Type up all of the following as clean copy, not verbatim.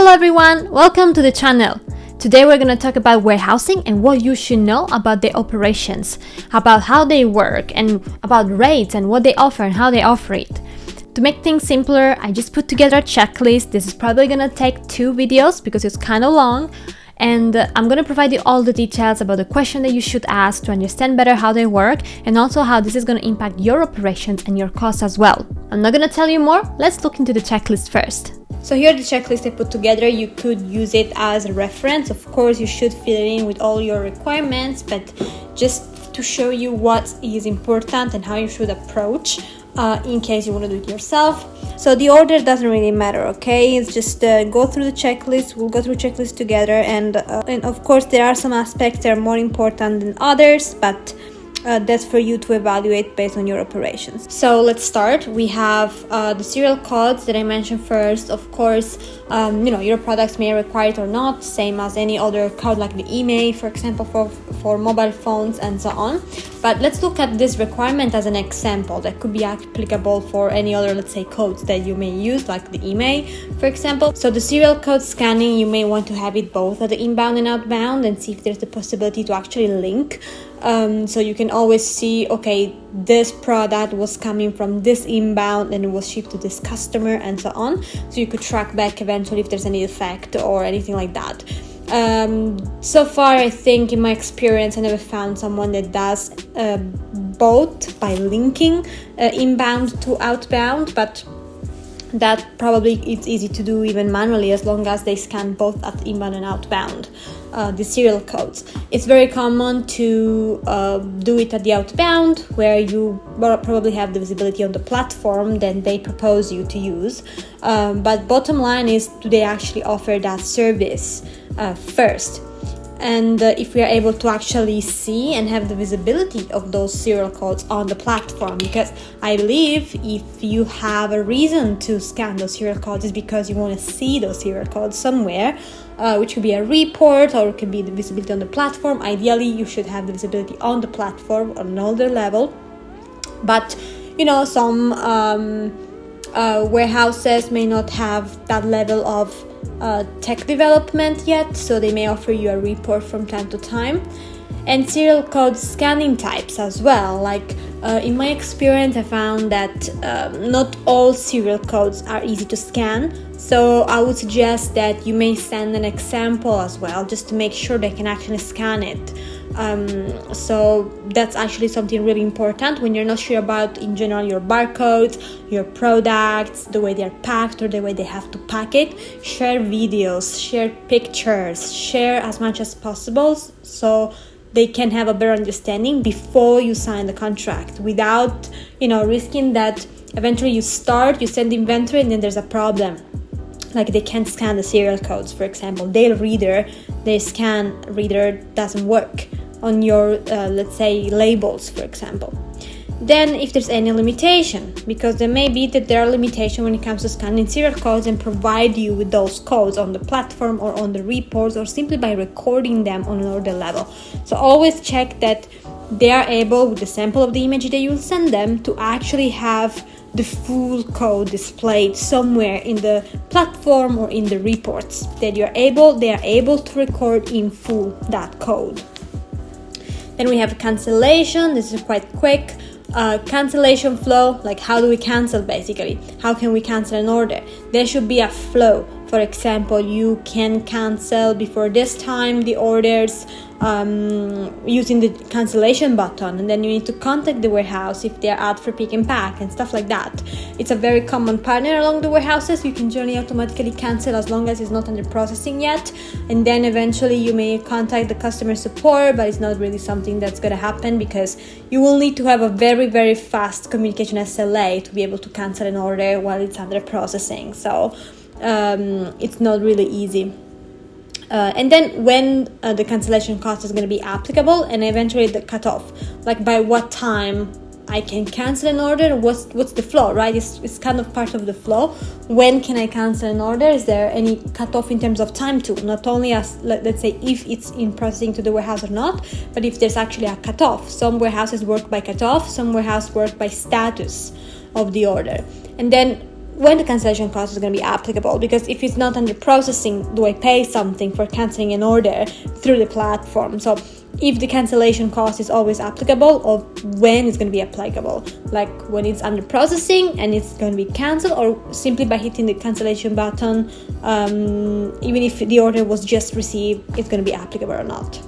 Hello everyone, welcome to the channel. Today we're going to talk about warehousing and what you should know about the operations, about how they work and about rates and what they offer and how they offer it. To make things simpler, I just put together a checklist. This is probably going to take 2 videos because it's kind of long. And I'm going to provide you all the details about the question that you should ask to understand better how they work and also how this is going to impact your operations and your costs as well. I'm not going to tell you more. Let's look into the checklist first. So here the checklist I put together. You could use it as a reference. Of course, you should fill it in with all your requirements, but just to show you what is important and how you should approach in case you want to do it yourself. So the order doesn't really matter, okay? It's just go through the checklist. We'll go through the checklist together, and of course there are some aspects that are more important than others, but that's for you to evaluate based on your operations. So let's start. We have the serial codes that I mentioned first. Of course, your products may require it or not, same as any other code like the email, for example, for mobile phones and so on. But let's look at this requirement as an example that could be applicable for any other, let's say, codes that you may use, like the email, for example. So the serial code scanning, you may want to have it both at the inbound and outbound and see if there's the possibility to actually link. So you can always see, okay, this product was coming from this inbound and it was shipped to this customer and so on. So you could track back eventually if there's any defect or anything like that. So far, I think in my experience, I never found someone that does both by linking inbound to outbound, but that probably it's easy to do even manually as long as they scan both at inbound and outbound the serial codes. It's very common to do it at the outbound, where you probably have the visibility on the platform that they propose you to use, but bottom line is, do they actually offer that service first? And if we are able to actually see and have the visibility of those serial codes on the platform, because I believe if you have a reason to scan those serial codes, it's because you want to see those serial codes somewhere, which could be a report or it could be the visibility on the platform. Ideally, you should have the visibility on the platform on an older level, but some warehouses may not have that level of tech development yet, so they may offer you a report from time to time. And serial code scanning types as well, like in my experience I found that not all serial codes are easy to scan, so I would suggest that you may send an example as well, just to make sure they can actually scan it. So that's actually something really important when you're not sure about, in general, your barcodes, your products, the way they're packed or the way they have to pack it. Share videos, share pictures, share as much as possible so they can have a better understanding before you sign the contract, without risking that eventually you send inventory and then there's a problem. Like they can't scan the serial codes, for example. Their scan reader doesn't work on your, let's say, labels, for example. Then if there's any limitation, because there may be that there are limitations when it comes to scanning serial codes and provide you with those codes on the platform or on the reports or simply by recording them on an order level. So always check that they are able, with the sample of the image that you will send them, to actually have the full code displayed somewhere in the platform or in the reports, that they are able to record in full that code. Then we have cancellation. This is quite quick. Cancellation flow, like how do we cancel basically? How can we cancel an order? There should be a flow. For example, you can cancel before this time the orders using the cancellation button, and then you need to contact the warehouse if they're out for pick and pack and stuff like that. It's a very common pattern along the warehouses. You can generally automatically cancel as long as it's not under processing yet, and then eventually you may contact the customer support, but it's not really something that's going to happen because you will need to have a very, very fast communication SLA to be able to cancel an order while it's under processing. So it's not really easy. And then when the cancellation cost is going to be applicable, and eventually the cutoff, like by what time I can cancel an order, what's the flow, right? It's kind of part of the flow. When can I cancel an order? Is there any cutoff in terms of time too? Not only as, let's say, if it's in processing to the warehouse or not, but if there's actually a cutoff. Some warehouses work by cutoff, some warehouses work by status of the order. And then when the cancellation cost is going to be applicable, because if it's not under processing, do I pay something for cancelling an order through the platform? So if the cancellation cost is always applicable, or when it's going to be applicable, like when it's under processing and it's going to be cancelled, or simply by hitting the cancellation button, even if the order was just received, it's going to be applicable or not.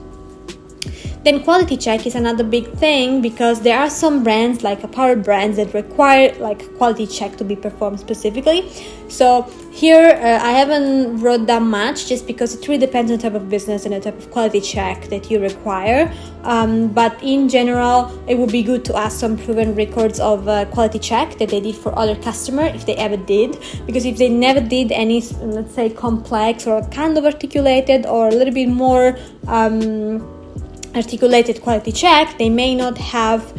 Then quality check is another big thing, because there are some brands, like apparel brands, that require like quality check to be performed specifically. So here I haven't wrote that much, just because it really depends on the type of business and the type of quality check that you require. But in general, it would be good to ask some proven records of quality check that they did for other customer, if they ever did, because if they never did any, let's say, complex or kind of articulated or a little bit more articulated quality check, they may not have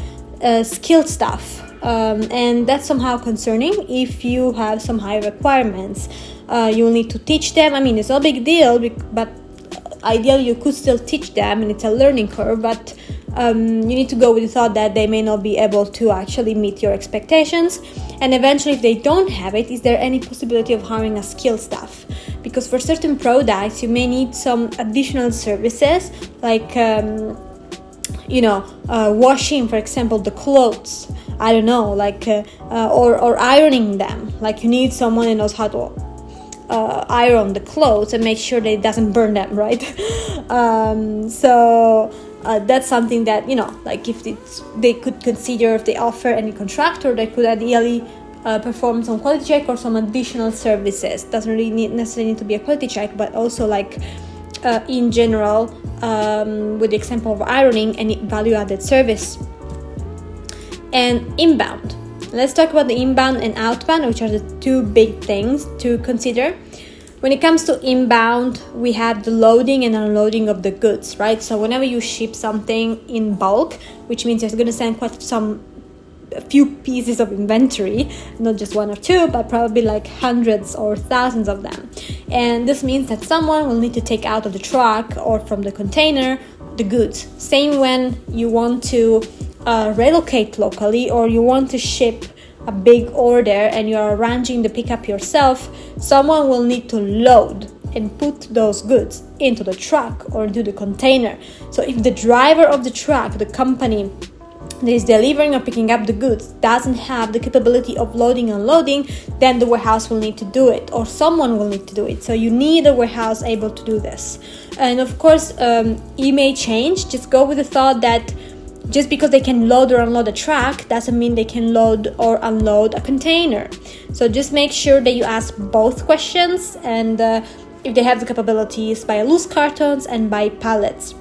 skilled staff, and that's somehow concerning. If you have some high requirements, you will need to teach them. I mean, it's not a big deal, but ideally you could still teach them, and it's a learning curve, but you need to go with the thought that they may not be able to actually meet your expectations. And eventually, if they don't have it, is there any possibility of hiring a skilled staff? Because for certain products, you may need some additional services, like washing, for example, the clothes. I don't know, like or ironing them. Like you need someone who knows how to iron the clothes and make sure that it doesn't burn them, right? That's something that, like if they could consider, if they offer any contractor, they could ideally perform some quality check or some additional services. Doesn't really necessarily need to be a quality check, but also like in general, with the example of ironing, any value-added service. And inbound. Let's talk about the inbound and outbound, which are the two big things to consider. When it comes to inbound, we have the loading and unloading of the goods, right? So whenever you ship something in bulk, which means you're going to send a few pieces of inventory, not just one or two, but probably like hundreds or thousands of them. And this means that someone will need to take out of the truck or from the container the goods. Same when you want to relocate locally, or you want to ship a big order and you're arranging the pickup yourself, someone will need to load and put those goods into the truck or into the container. So if the driver of the truck, the company that is delivering or picking up the goods, doesn't have the capability of loading and unloading, then the warehouse will need to do it, or someone will need to do it. So you need a warehouse able to do this. And of course, it may change. Just go with the thought that just because they can load or unload a truck doesn't mean they can load or unload a container. So just make sure that you ask both questions, and if they have the capabilities, by loose cartons and by pallets.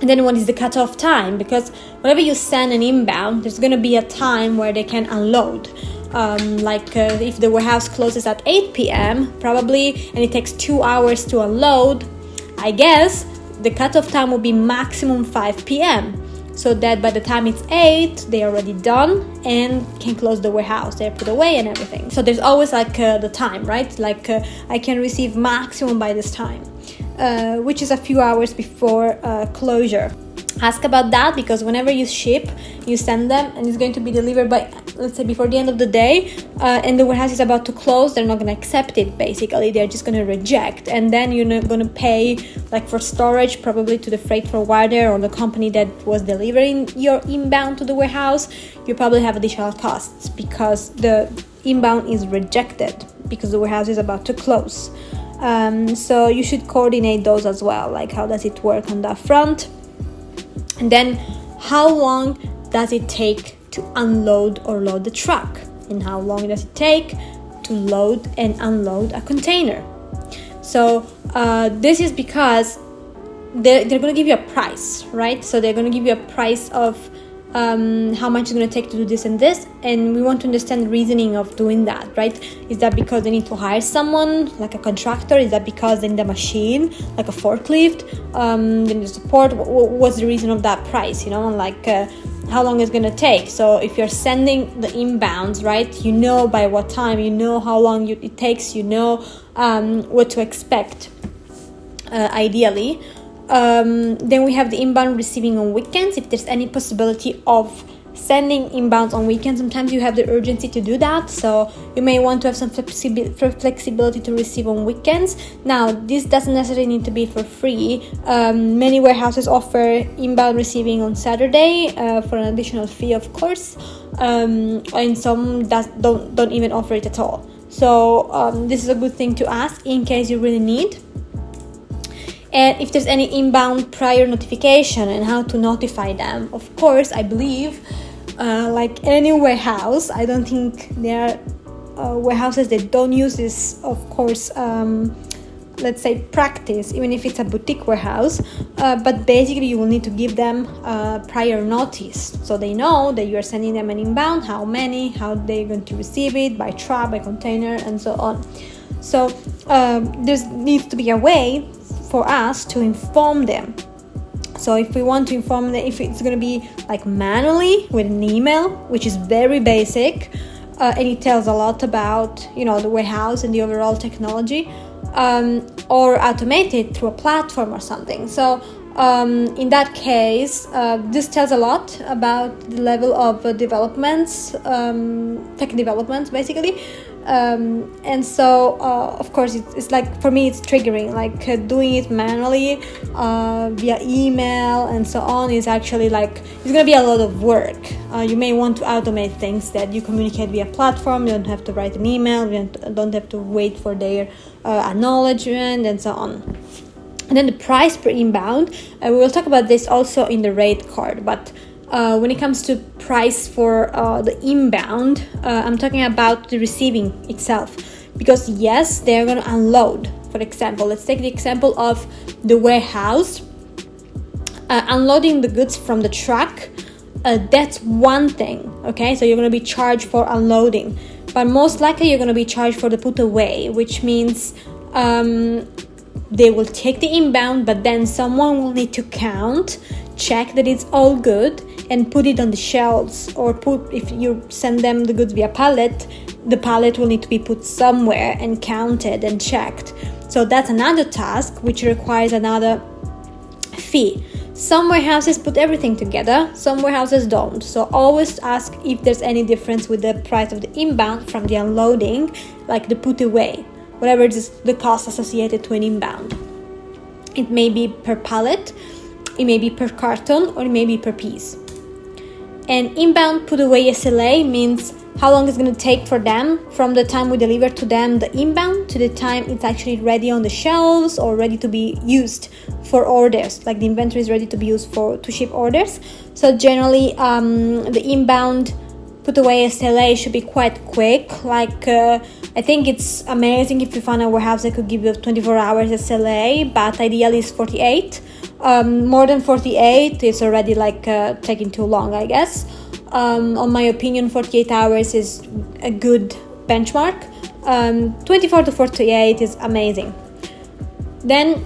And then what is the cutoff time? Because whenever you send an inbound, there's going to be a time where they can unload. If the warehouse closes at 8 p.m. probably, and it takes 2 hours to unload, I guess the cutoff time will be maximum 5 p.m. So that by the time it's 8, they're already done and can close the warehouse. They're put away and everything. So there's always the time, right? I can receive maximum by this time, which is a few hours before closure. Ask about that, because whenever you ship, you send them and it's going to be delivered by, let's say, before the end of the day, and the warehouse is about to close, they're not going to accept it. Basically, they're just going to reject, and then you're not going to pay for storage, probably to the freight forwarder or the company that was delivering your inbound to the warehouse. You probably have additional costs because the inbound is rejected because the warehouse is about to close. So you should coordinate those as well, like how does it work on that front. And then how long does it take to unload or load the truck? And how long does it take to load and unload a container? So this is because they're going to give you a price, right? So they're going to give you a price of how much it's going to take to do this and this, and we want to understand the reasoning of doing that, right? Is that because they need to hire someone, like a contractor? Is that because they need a machine, like a forklift? They need support? What's the reason of that price, how long it's going to take? So if you're sending the inbounds, right, you know by what time, you know how long it takes, you know what to expect, ideally. Then we have the inbound receiving on weekends, if there's any possibility of sending inbounds on weekends, sometimes you have the urgency to do that, so you may want to have some flexibility to receive on weekends. Now, this doesn't necessarily need to be for free. Many warehouses offer inbound receiving on Saturday for an additional fee, of course, and some don't even offer it at all. So this is a good thing to ask in case you really need. And if there's any inbound prior notification and how to notify them. Of course, I believe, like any warehouse, I don't think there are warehouses that don't use this, of course, let's say practice, even if it's a boutique warehouse. But basically, you will need to give them prior notice, so they know that you are sending them an inbound, how many, how they're going to receive it, by truck, by container, and so on. So there needs to be a way for us to inform them. So if we want to inform them, if it's going to be like manually with an email, which is very basic, and it tells a lot about, you know, the warehouse and the overall technology, or automated through a platform or something. So in that case, this tells a lot about the level of developments, tech developments basically. And so of course it's like, for me it's triggering, like doing it manually via email and so on is actually like, it's gonna be a lot of work. You may want to automate things that you communicate via platform. You don't have to write an email, you don't have to wait for their acknowledgement and so on. And then the price per inbound, we will talk about this also in the rate card, but when it comes to price for the inbound, I'm talking about the receiving itself, because yes, they're going to unload. For example, let's take the example of the warehouse unloading the goods from the truck. That's one thing, okay? So you're going to be charged for unloading, but most likely you're going to be charged for the put away, which means they will take the inbound, but then someone will need to count, check that it's all good, and put it on the shelves, or if you send them the goods via pallet, the pallet will need to be put somewhere and counted and checked. So that's another task which requires another fee. Some warehouses put everything together, some warehouses don't. So always ask if there's any difference with the price of the inbound from the unloading, like the put away, whatever is the cost associated to an inbound. It may be per pallet, it may be per carton, or it may be per piece. And inbound put away SLA means how long it's going to take for them from the time we deliver to them the inbound to the time it's actually ready on the shelves or ready to be used for orders, like the inventory is ready to be used to ship orders. So generally the inbound put away SLA should be quite quick. Like I think it's amazing if you find a warehouse that could give you 24 hours SLA, but ideally it's 48. More than 48 is already like taking too long, I guess. On my opinion, 48 hours is a good benchmark. 24 to 48 is amazing. Then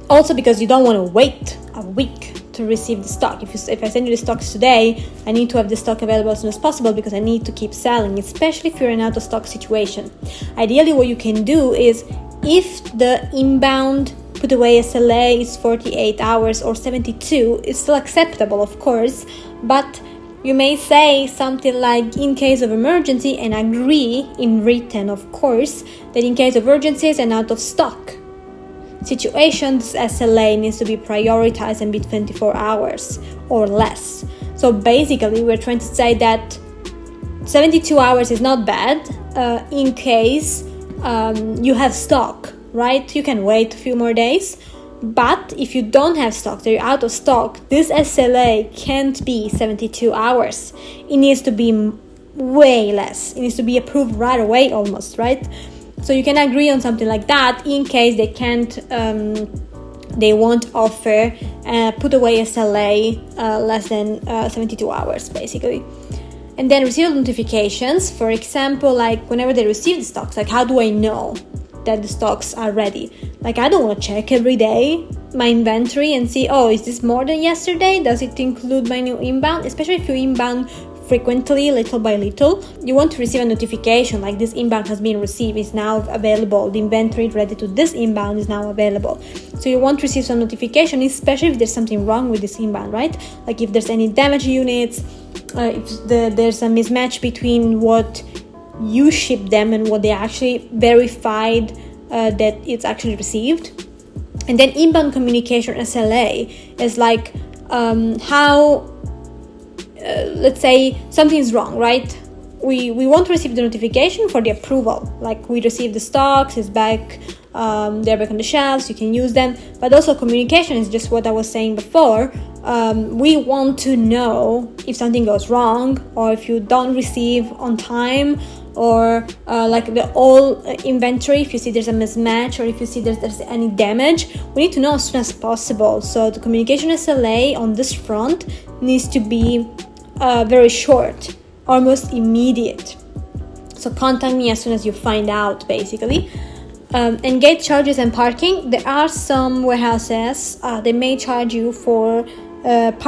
also because you don't want to wait a week to receive the stock. If I send you the stocks today, I need to have the stock available as soon as possible because I need to keep selling, especially if you're in an out of stock situation. Ideally, what you can do is, if the inbound put away SLA is 48 hours or 72, it's still acceptable, of course, but you may say something like, in case of emergency, and agree in written, of course, that in case of urgencies and out of stock situations, SLA needs to be prioritized and be 24 hours or less. So basically, we're trying to say that 72 hours is not bad in case you have stock, right? You can wait a few more days. But if you don't have stock, so you're out of stock, this SLA can't be 72 hours. It needs to be way less. It needs to be approved right away almost, right? So you can agree on something like that in case they can't, they won't offer put away SLA less than 72 hours basically. And then receive notifications, for example, like whenever they receive the stocks, like how do I know that the stocks are ready? Like I don't want to check every day my inventory and see, oh, is this more than yesterday? Does it include my new inbound? Especially if you inbound frequently, little by little. You want to receive a notification like this inbound has been received, is now available, the inventory related to this inbound is now available. So you want to receive some notification, especially if there's something wrong with this inbound, right? Like if there's any damaged units, if there's a mismatch between what you ship them and what they actually verified that it's actually received. And then inbound communication SLA is like how let's say something's wrong, right? We want to receive the notification for the approval, like we received the stocks, it's back, they're back on the shelves, you can use them. But also communication is just what I was saying before. We want to know if something goes wrong, or if you don't receive on time, or like the old inventory, if you see there's a mismatch, or if you see there's any damage, we need to know as soon as possible. So the communication SLA on this front needs to be very short, almost immediate. So contact me as soon as you find out, basically. And gate charges and parking. There are some warehouses, they may charge you for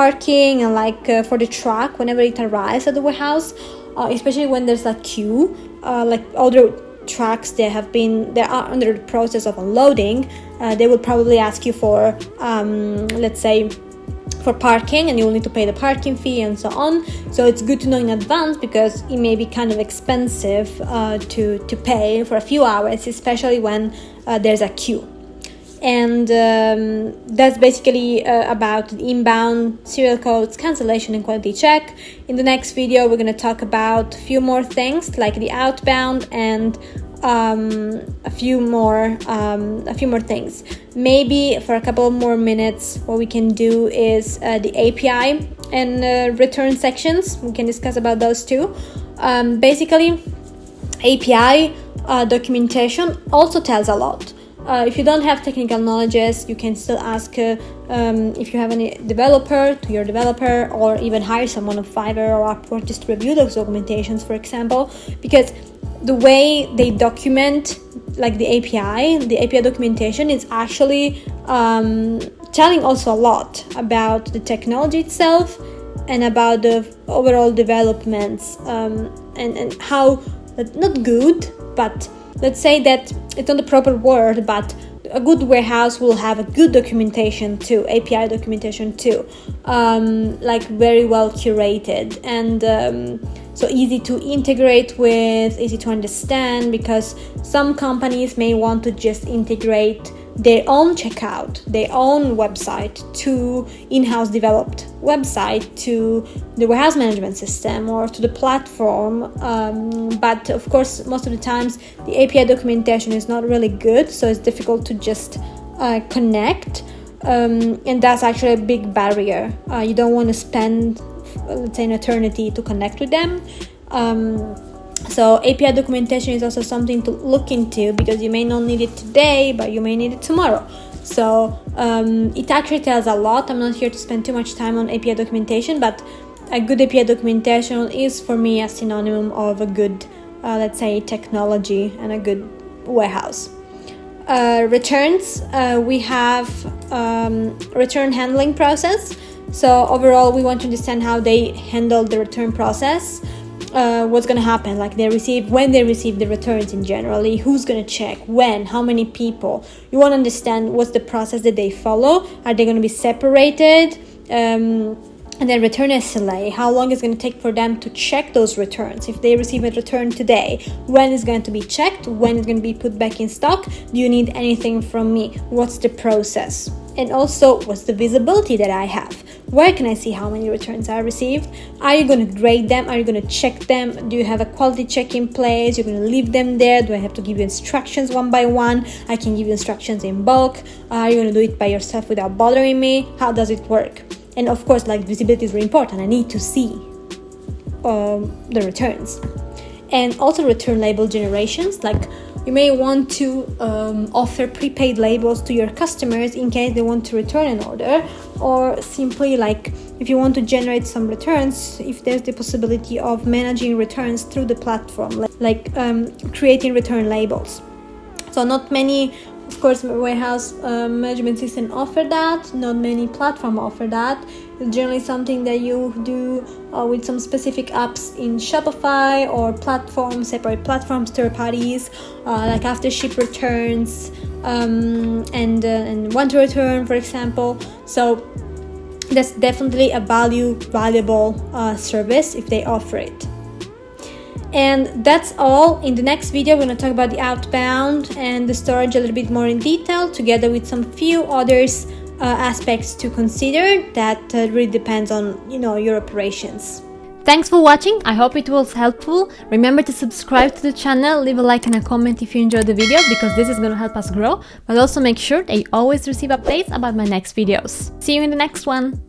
parking and like for the truck whenever it arrives at the warehouse, especially when there's a queue. Like other trucks they are under the process of unloading, they will probably ask you for let's say for parking, and you will need to pay the parking fee and so on. So it's good to know in advance, because it may be kind of expensive to pay for a few hours, especially when there's a queue. And that's basically about the inbound, serial codes, cancellation, and quality check. In the next video, we're going to talk about a few more things like the outbound and a few more things. Maybe for a couple more minutes, what we can do is the API and return sections. We can discuss about those too. Basically, API documentation also tells a lot. If you don't have technical knowledges, you can still ask if you have any developer to your developer, or even hire someone on Fiverr or Upwork just to review those documentations, for example, because the way they document like the API documentation is actually telling also a lot about the technology itself and about the overall developments and how, not good, but let's say that it's not the proper word, but a good warehouse will have a good documentation too, API documentation too, like very well curated and so easy to integrate with, easy to understand, because some companies may want to just integrate their own checkout, their own website to in-house developed website, to the warehouse management system or to the platform, but of course most of the times the API documentation is not really good, so it's difficult to just connect, and that's actually a big barrier. You don't want to spend, let's say, an eternity to connect with them. So API documentation is also something to look into, because you may not need it today, but you may need it tomorrow. So it actually tells a lot. I'm not here to spend too much time on API documentation, but a good API documentation is for me a synonym of a good, let's say, technology and a good warehouse. Returns, we have return handling process. So overall, we want to understand how they handle the return process. What's going to happen, like when they receive the returns in generally, who's going to check, when, how many people. You want to understand what's the process that they follow. Are they going to be separated? And then return SLA, how long it's going to take for them to check those returns. If they receive a return today, when is going to be checked, when it's going to be put back in stock, do you need anything from me, what's the process? And also, what's the visibility that I have? Where can I see how many returns I received? Are you going to grade them? Are you going to check them? Do you have a quality check in place? You're going to leave them there? Do I have to give you instructions one by one? I can give you instructions in bulk. Are you going to do it by yourself without bothering me? How does it work? And of course, like, visibility is really important. I need to see the returns. And also return label generations, like you may want to offer prepaid labels to your customers in case they want to return an order, or simply like if you want to generate some returns, if there's the possibility of managing returns through the platform, like creating return labels. So not many Of course, warehouse management system offer that. Not many platforms offer that. It's generally something that you do with some specific apps in Shopify or platforms, separate platforms, third parties, like after ship returns and want to return, for example. So that's definitely a valuable service if they offer it. And that's all. In the next video, we're going to talk about the outbound and the storage a little bit more in detail, together with some few others aspects to consider that really depends on your operations. Thanks for watching. I hope it was helpful. Remember to subscribe to the channel, leave a like and a comment if you enjoyed the video, because this is going to help us grow. But also make sure that you always receive updates about my next videos. See you in the next one.